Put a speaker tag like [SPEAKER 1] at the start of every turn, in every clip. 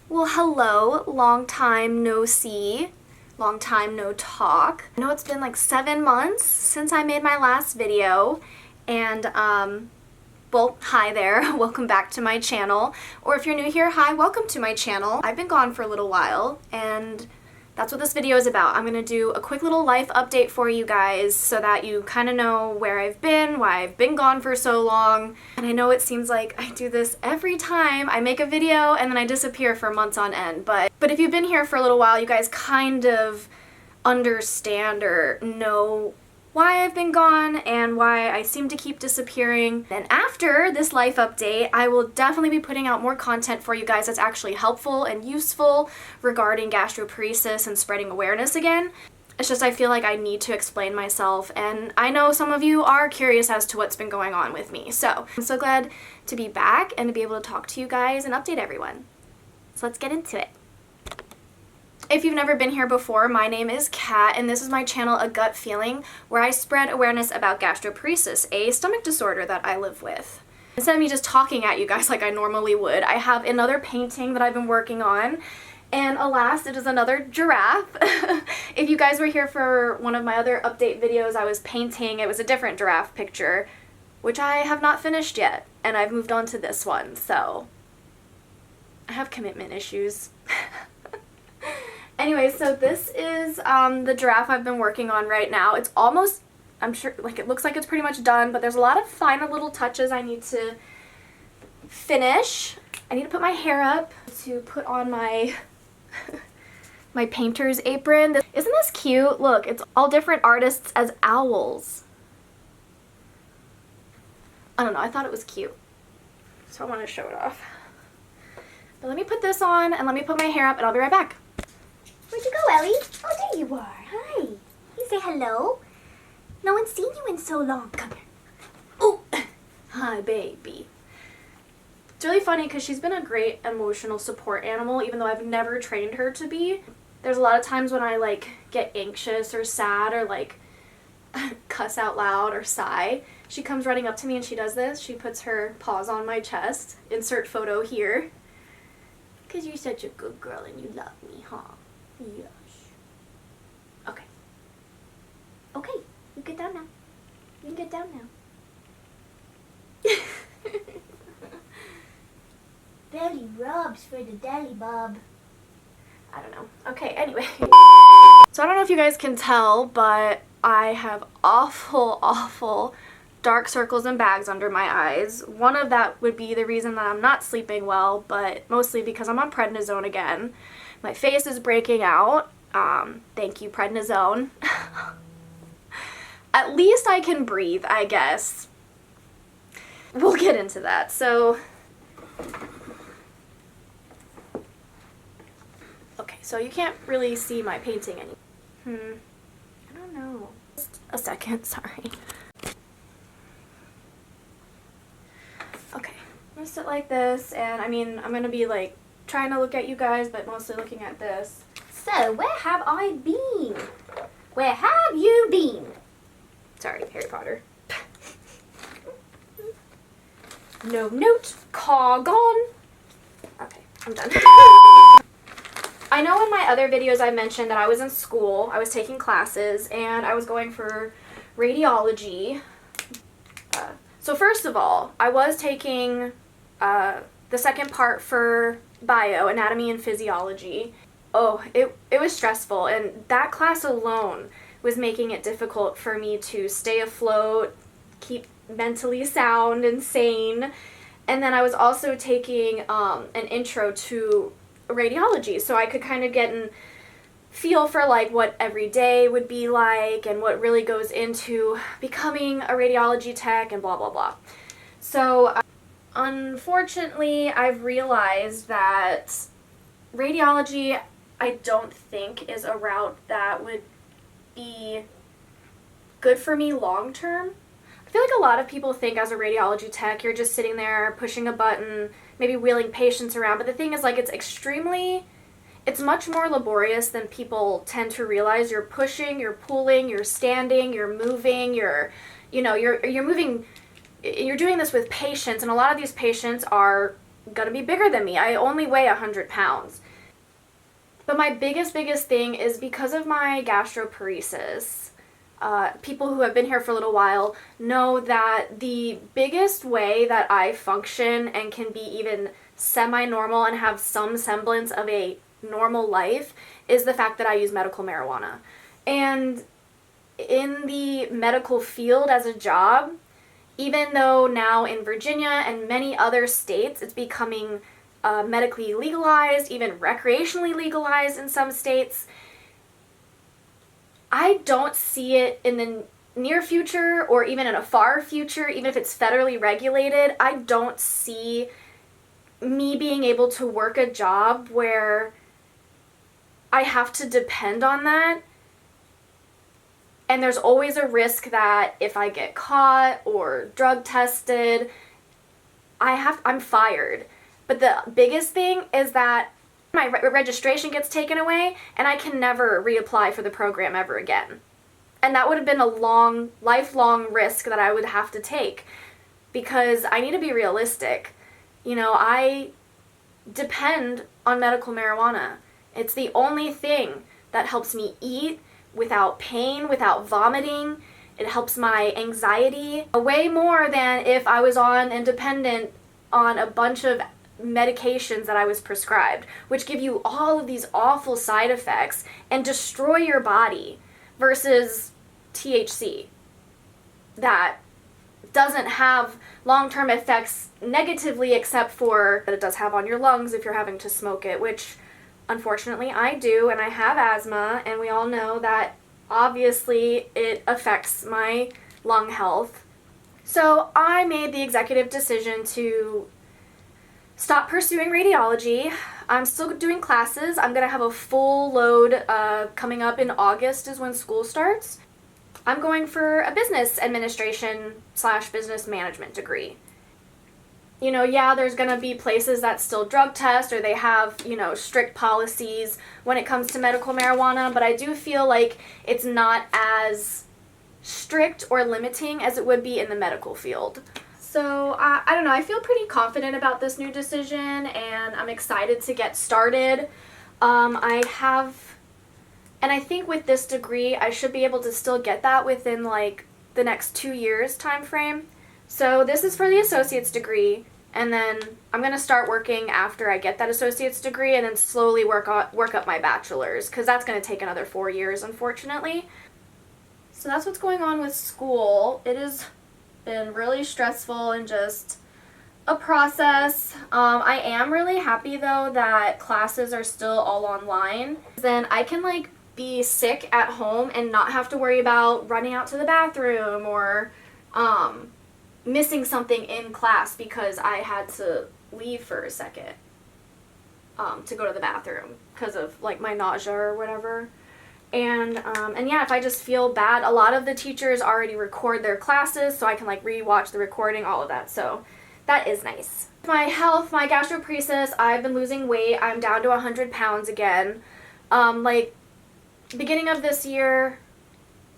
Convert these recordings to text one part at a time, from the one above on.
[SPEAKER 1] Well, hello, long time no see, long time no talk. I know it's been like 7 months since I made my last video, and well, hi there, welcome back to my channel. Or if you're new here, hi, welcome to my channel. I've been gone for a little while, and that's what this video is about. I'm gonna do a quick little life update for you guys so that you kind of know where I've been, why I've been gone for so long. And I know it seems like I do this every time I make a video and then I disappear for months on end, but if you've been here for a little while, you guys kind of understand or know why I've been gone and why I seem to keep disappearing. And after this life update, I will definitely be putting out more content for you guys that's actually helpful and useful regarding gastroparesis and spreading awareness again. It's just I feel like I need to explain myself, and I know some of you are curious as to what's been going on with me. So I'm so glad to be back and to be able to talk to you guys and update everyone. So let's get into it. If you've never been here before, my name is Kat, and this is my channel, A Gut Feeling, where I spread awareness about gastroparesis, a stomach disorder that I live with. Instead of me just talking at you guys like I normally would, I have another painting that I've been working on, and alas, it is another giraffe. If you guys were here for one of my other update videos, I was painting, it was a different giraffe picture, which I have not finished yet, and I've moved on to this one, so I have commitment issues. Anyway, so this is the giraffe I've been working on right now. It's almost, I'm sure, like it looks like it's pretty much done, but there's a lot of finer little touches I need to finish. I need to put my hair up, to put on my my painter's apron. Isn't this cute? Look, it's all different artists as owls. I don't know, I thought it was cute, so I want to show it off. But let me put this on and let me put my hair up and I'll be right back.
[SPEAKER 2] Where'd you go, Ellie? Oh, there you are. Hi. You say hello? No one's seen you in so long. Come here.
[SPEAKER 1] Oh, hi, baby. It's really funny because she's been a great emotional support animal, even though I've never trained her to be. There's a lot of times when I, like, get anxious or sad or, like, cuss out loud or sigh. She comes running up to me and she does this. She puts her paws on my chest. Insert photo here. Because you're such a good girl and you love me, huh? Yes. Okay.
[SPEAKER 2] Okay, you get down now. You can get down now. Belly rubs for the deli bob.
[SPEAKER 1] I don't know. Okay, anyway. So I don't know if you guys can tell, but I have awful dark circles and bags under my eyes. One of that would be the reason that I'm not sleeping well, but mostly because I'm on prednisone again. My face is breaking out. Thank you, prednisone. At least I can breathe, I guess. We'll get into that. So, okay, so you can't really see my painting anymore. I don't know. Just a second, sorry. Okay, I'm gonna sit like this, and I mean, I'm gonna be like trying to look at you guys, but mostly looking at this.
[SPEAKER 2] So, where have I been? Where have you been?
[SPEAKER 1] Sorry, Harry Potter. No note. Caw gone. Okay, I'm done. I know in my other videos I mentioned that I was in school, I was taking classes, and I was going for radiology. So first of all, I was taking the second part for bio, anatomy and physiology. Oh, it was stressful, and that class alone was making it difficult for me to stay afloat, keep mentally sound and sane. And then I was also taking an intro to radiology, so I could kind of get an feel for like what every day would be like and what really goes into becoming a radiology tech and blah blah blah. So unfortunately, I've realized that radiology, I don't think, is a route that would be good for me long term. I feel like a lot of people think as a radiology tech, you're just sitting there pushing a button, maybe wheeling patients around, but the thing is, like, it's much more laborious than people tend to realize. You're pushing, you're pulling, you're standing, you're moving, you're moving, you're doing this with patients, and a lot of these patients are gonna be bigger than me. I only weigh 100 pounds. But my biggest thing is because of my gastroparesis. People who have been here for a little while know that the biggest way that I function and can be even semi-normal and have some semblance of a normal life is the fact that I use medical marijuana. And in the medical field as a job, even though now in Virginia and many other states it's becoming medically legalized, even recreationally legalized in some states, I don't see it in the near future or even in a far future, even if it's federally regulated. I don't see me being able to work a job where I have to depend on that. And there's always a risk that if I get caught or drug tested, I'm fired. But the biggest thing is that my registration gets taken away and I can never reapply for the program ever again. And that would have been a lifelong risk that I would have to take because I need to be realistic. You know, I depend on medical marijuana. It's the only thing that helps me eat without pain, without vomiting. It helps my anxiety way more than if I was on and dependent on a bunch of medications that I was prescribed, which give you all of these awful side effects and destroy your body, versus THC that doesn't have long-term effects negatively except for that it does have on your lungs if you're having to smoke it, which unfortunately I do, and I have asthma, and we all know that obviously it affects my lung health. So I made the executive decision to stop pursuing radiology. I'm still doing classes. I'm going to have a full load coming up in August is when school starts. I'm going for a business administration / business management degree. You know, yeah, there's going to be places that still drug test or they have, you know, strict policies when it comes to medical marijuana, but I do feel like it's not as strict or limiting as it would be in the medical field. So, I don't know, I feel pretty confident about this new decision, and I'm excited to get started. And I think with this degree, I should be able to still get that within, like, the next 2 years time frame. So this is for the associate's degree, and then I'm going to start working after I get that associate's degree, and then slowly work up my bachelor's, because that's going to take another 4 years, unfortunately. So that's what's going on with school. It has been really stressful and just a process. I am really happy though that classes are still all online. Then I can like be sick at home and not have to worry about running out to the bathroom or missing something in class because I had to leave for a second to go to the bathroom because of like my nausea or whatever. And yeah, if I just feel bad, a lot of the teachers already record their classes, so I can like re-watch the recording, all of that. So that is nice. My health, my gastroparesis, I've been losing weight. I'm down to 100 pounds again. Like beginning of this year,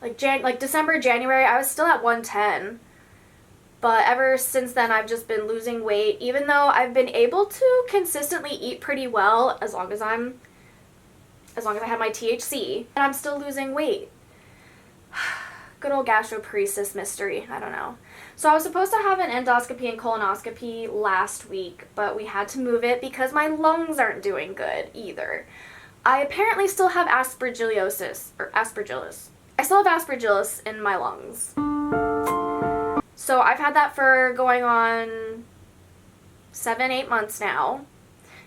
[SPEAKER 1] like December, January, I was still at 110. But ever since then, I've just been losing weight, even though I've been able to consistently eat pretty well as long as I have my THC, and I'm still losing weight. Good old gastroparesis mystery, I don't know. So I was supposed to have an endoscopy and colonoscopy last week, but we had to move it because my lungs aren't doing good either. I apparently still have aspergillosis, or aspergillus. I still have aspergillus in my lungs. So I've had that for going on 7-8 months now.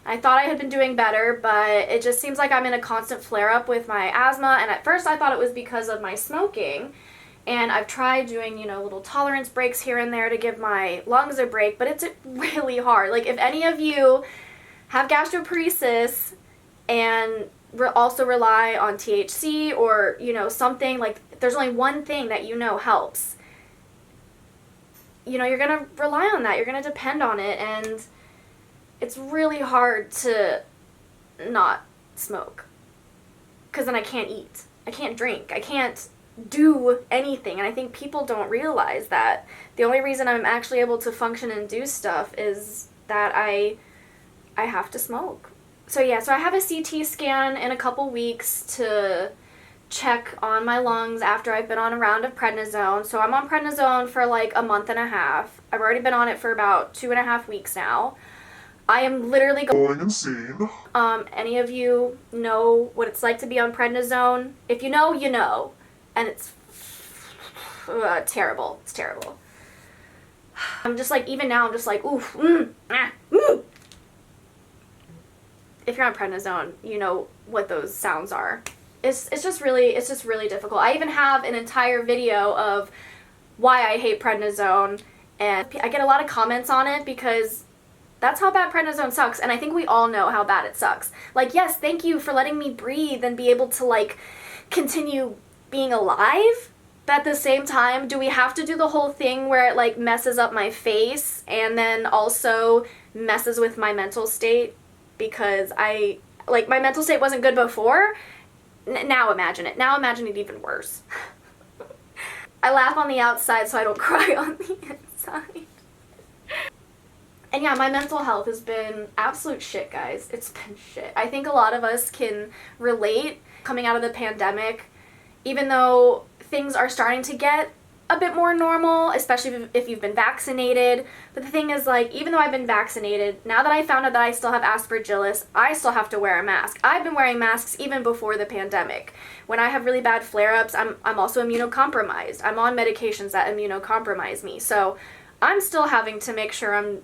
[SPEAKER 1] I thought I had been doing better, but it just seems like I'm in a constant flare-up with my asthma, and at first I thought it was because of my smoking, and I've tried doing, you know, little tolerance breaks here and there to give my lungs a break, but it's really hard. Like, if any of you have gastroparesis and also rely on THC or, you know, something, like, there's only one thing that you know helps, you know, you're going to rely on that. You're going to depend on it, and it's really hard to not smoke because then I can't eat. I can't drink. I can't do anything. And I think people don't realize that. The only reason I'm actually able to function and do stuff is that I I have to smoke. So yeah, so I have a CT scan in a couple weeks to check on my lungs after I've been on a round of prednisone. So I'm on prednisone for like a month and a half. I've already been on it for about 2.5 weeks now. I am literally going insane. Any of you know what it's like to be on prednisone? If you know, you know. And it's terrible. It's terrible. I'm just like, even now, I'm just like, oof, If you're on prednisone, you know what those sounds are. It's just really difficult. I even have an entire video of why I hate prednisone, and I get a lot of comments on it because that's how bad prednisone sucks, and I think we all know how bad it sucks. Like, yes, thank you for letting me breathe and be able to, like, continue being alive, but at the same time, do we have to do the whole thing where it, like, messes up my face and then also messes with my mental state? Because my mental state wasn't good before. Now imagine it. Now imagine it even worse. I laugh on the outside so I don't cry on the inside. And yeah, my mental health has been absolute shit, guys. It's been shit. I think a lot of us can relate coming out of the pandemic, even though things are starting to get a bit more normal, especially if you've been vaccinated. But the thing is, like, even though I've been vaccinated, now that I found out that I still have aspergillus, I still have to wear a mask. I've been wearing masks even before the pandemic. When I have really bad flare-ups, I'm also immunocompromised. I'm on medications that immunocompromise me. So I'm still having to make sure I'm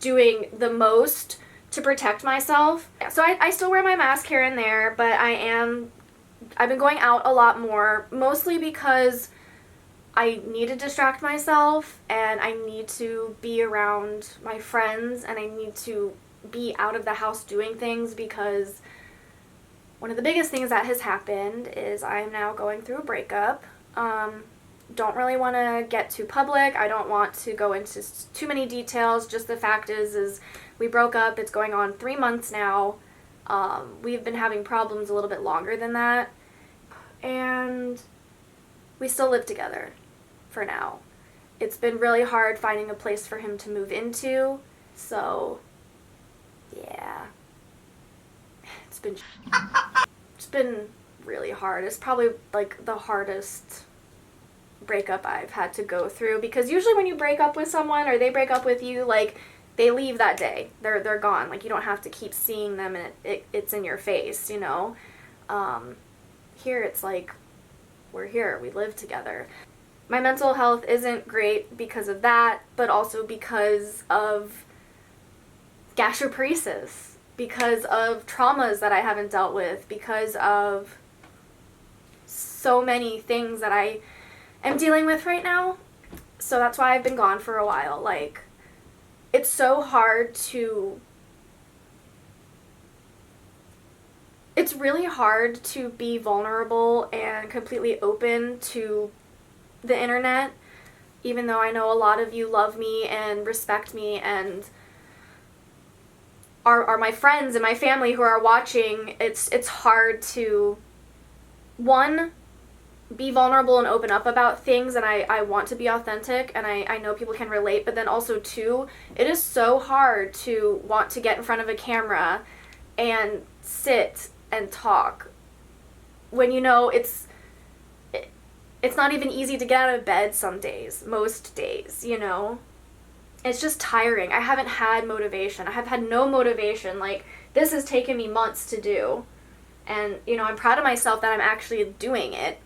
[SPEAKER 1] doing the most to protect myself. So I still wear my mask here and there, but I've been going out a lot more, mostly because I need to distract myself, and I need to be around my friends, and I need to be out of the house doing things, because one of the biggest things that has happened is I'm now going through a breakup. Don't really want to get too public. I don't want to go into too many details. Just the fact is we broke up. It's going on 3 months now. We've been having problems a little bit longer than that. And we still live together for now. It's been really hard finding a place for him to move into. So, yeah. It's been really hard. It's probably like the hardest breakup I've had to go through, because usually when you break up with someone or they break up with you, like, they leave that day. They're gone. Like, you don't have to keep seeing them and it's in your face, you know. Here it's like, we're here, we live together. My mental health isn't great because of that, but also because of gastroparesis, because of traumas that I haven't dealt with, because of so many things that I am dealing with right now. So that's why I've been gone for a while. Like, it's so hard to... It's really hard to be vulnerable and completely open to the internet, even though I know a lot of you love me and respect me and are my friends and my family who are watching. It's hard to, one, be vulnerable and open up about things, and I want to be authentic, and I know people can relate, but then also, two, it is so hard to want to get in front of a camera and sit and talk when you know it's not even easy to get out of bed some days, most days, you know? It's just tiring. I haven't had motivation. I have had no motivation. Like, this has taken me months to do, and, you know, I'm proud of myself that I'm actually doing it.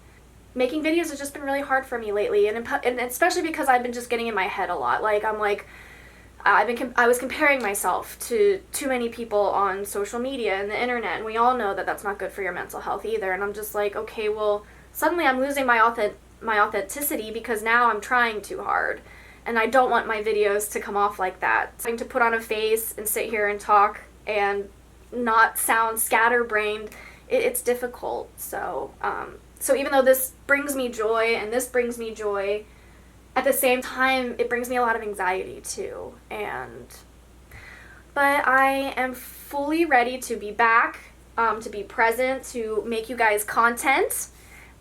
[SPEAKER 1] Making videos has just been really hard for me lately, and especially because I've been just getting in my head a lot. Like, I'm like, I was comparing myself to too many people on social media and the internet, and we all know that that's not good for your mental health either. And I'm just like, okay, well, suddenly I'm losing my authenticity because now I'm trying too hard, and I don't want my videos to come off like that. Trying to put on a face and sit here and talk and not sound scatterbrained, it's difficult. So even though this brings me joy and this brings me joy, at the same time, it brings me a lot of anxiety too. But I am fully ready to be back, to be present, to make you guys content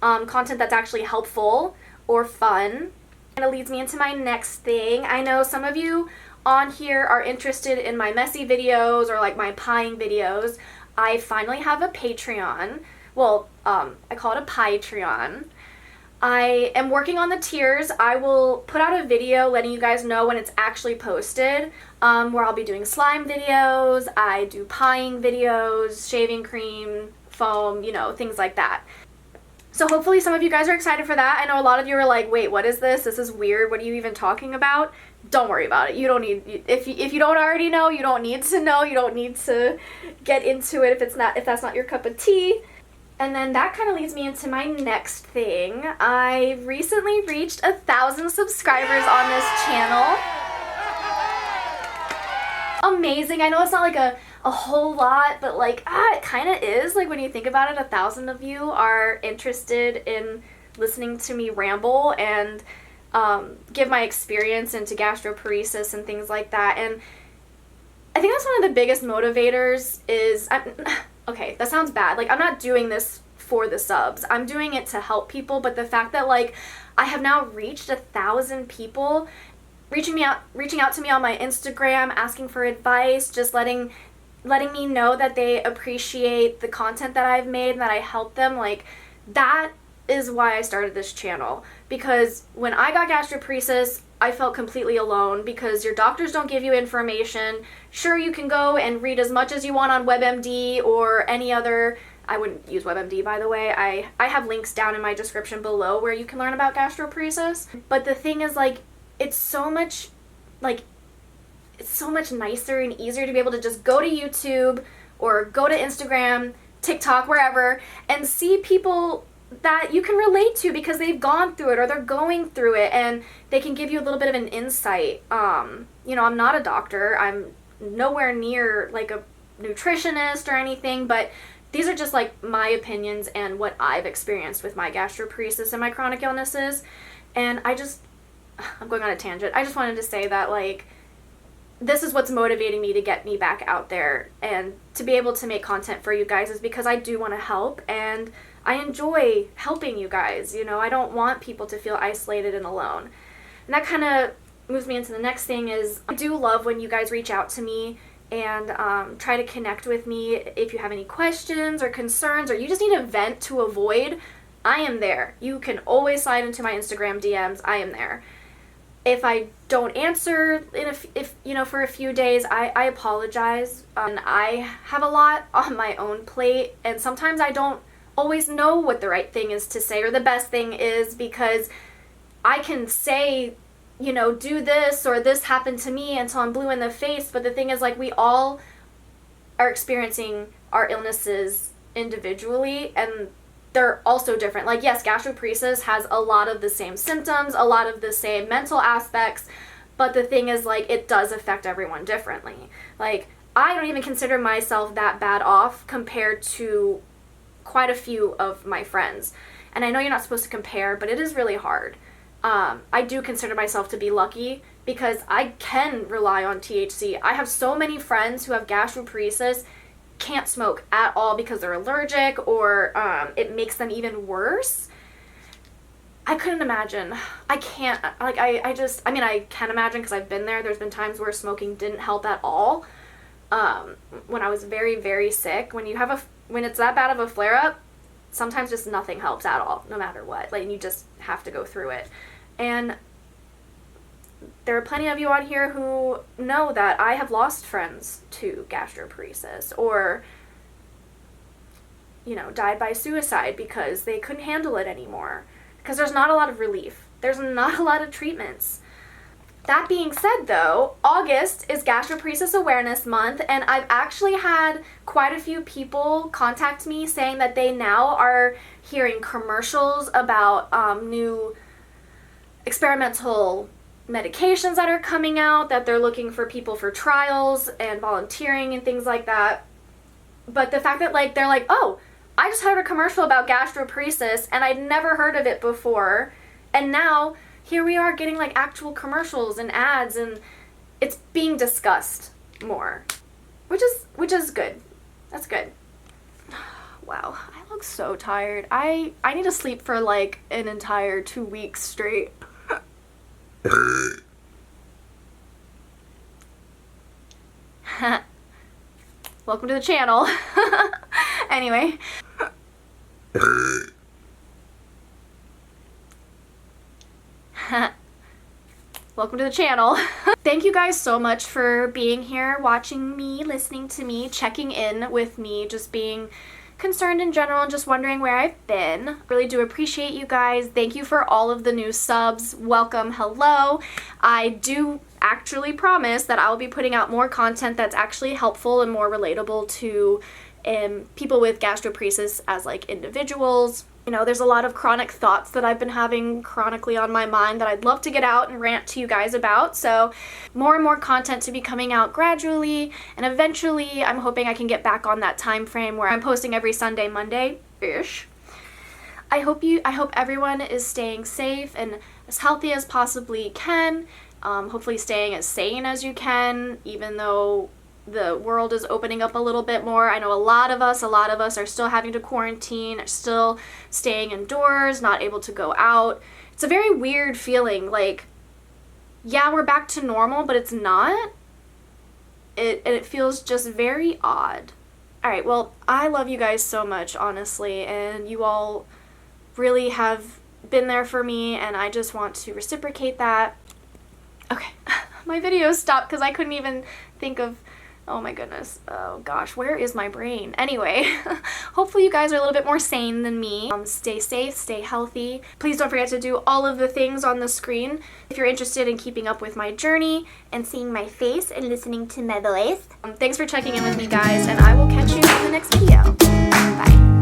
[SPEAKER 1] that's actually helpful or fun. And it leads me into my next thing. I know some of you on here are interested in my messy videos or like my pieing videos, I finally have a Patreon. Well, I call it a Pietreon. I am working on the tiers. I will put out a video letting you guys know when it's actually posted, where I'll be doing slime videos, I do pieing videos, shaving cream, foam, you know, things like that. So hopefully some of you guys are excited for that. I know a lot of you are like, wait, what is this? This is weird. What are you even talking about? Don't worry about it. You don't need, if you don't already know, you don't need to know. You don't need to get into it if that's not your cup of tea. And then that kind of leads me into my next thing. I recently reached 1,000 subscribers on this channel. Amazing. I know it's not like a whole lot, but like, it kind of is. Like when you think about it, 1,000 of you are interested in listening to me ramble and give my experience into gastroparesis and things like that. And I think that's one of the biggest motivators is, okay, that sounds bad. Like, I'm not doing this for the subs. I'm doing it to help people, but the fact that, like, I have now reached 1,000 people reaching out to me on my Instagram, asking for advice, just letting me know that they appreciate the content that I've made and that I help them, like, that is why I started this channel. Because when I got gastroparesis, I felt completely alone because your doctors don't give you information. Sure, you can go and read as much as you want on WebMD or any other, I wouldn't use WebMD by the way, I have links down in my description below where you can learn about gastroparesis. But the thing is, like, it's so much nicer and easier to be able to just go to YouTube or go to Instagram, TikTok, wherever, and see people that you can relate to because they've gone through it or they're going through it and they can give you a little bit of an insight. You know, I'm not a doctor. I'm nowhere near like a nutritionist or anything, but these are just like my opinions and what I've experienced with my gastroparesis and my chronic illnesses. And I'm going on a tangent. I just wanted to say that, like, this is what's motivating me to get me back out there and to be able to make content for you guys is because I do want to help and I enjoy helping you guys. You know, I don't want people to feel isolated and alone. And that kind of moves me into the next thing is I do love when you guys reach out to me and try to connect with me if you have any questions or concerns or you just need a vent to avoid. I am there. You can always slide into my Instagram DMs. I am there. If I don't answer for a few days, I apologize. And I have a lot on my own plate, and sometimes I don't always know what the right thing is to say or the best thing is because I can say, you know, do this or this happened to me until I'm blue in the face. But the thing is, like, we all are experiencing our illnesses individually, and they're also different. Like, yes, gastroparesis has a lot of the same symptoms, a lot of the same mental aspects, but the thing is, like, it does affect everyone differently. Like, I don't even consider myself that bad off compared to quite a few of my friends. And I know you're not supposed to compare, but it is really hard. I do consider myself to be lucky because I can rely on THC. I have so many friends who have gastroparesis can't smoke at all because they're allergic or it makes them even worse. I couldn't imagine. I can't, like, I can imagine because I've been there. There's been times where smoking didn't help at all. When I was very, very sick, when it's that bad of a flare-up, sometimes just nothing helps at all, no matter what. Like, you just have to go through it. And there are plenty of you on here who know that I have lost friends to gastroparesis or, you know, died by suicide because they couldn't handle it anymore. Because there's not a lot of relief. There's not a lot of treatments. That being said, though, August is Gastroparesis Awareness Month, and I've actually had quite a few people contact me saying that they now are hearing commercials about new experimental medications that are coming out, that they're looking for people for trials and volunteering and things like that. But the fact that, like, they're like, oh, I just heard a commercial about gastroparesis and I'd never heard of it before, and now here we are getting like actual commercials and ads, and it's being discussed more, which is good. That's good. Wow, I look so tired. I need to sleep for like an entire 2 weeks straight. welcome to the channel. Anyway. Welcome to the channel. Thank you guys so much for being here, watching me, listening to me, checking in with me, just being concerned in general and just wondering where I've been. Really do appreciate you guys. Thank you for all of the new subs. Welcome, hello. I do actually promise that I'll be putting out more content that's actually helpful and more relatable to people with gastroparesis as like individuals. You know, there's a lot of chronic thoughts that I've been having chronically on my mind that I'd love to get out and rant to you guys about. So more and more content to be coming out gradually, and eventually I'm hoping I can get back on that time frame where I'm posting every Sunday, Monday-ish. I hope everyone is staying safe and as healthy as possibly can. Hopefully staying as sane as you can, even though the world is opening up a little bit more. I know a lot of us are still having to quarantine, are still staying indoors, not able to go out. It's a very weird feeling, like, yeah, we're back to normal, but it's not. It feels just very odd. Alright, well, I love you guys so much, honestly, and you all really have been there for me, and I just want to reciprocate that. Okay, my video stopped because I couldn't even think of, oh my goodness, oh gosh, where is my brain? Anyway, hopefully you guys are a little bit more sane than me. Stay safe, stay healthy. Please don't forget to do all of the things on the screen if you're interested in keeping up with my journey
[SPEAKER 2] And seeing my face and listening to my voice.
[SPEAKER 1] Thanks for checking in with me, guys, and I will catch you in the next video. Bye.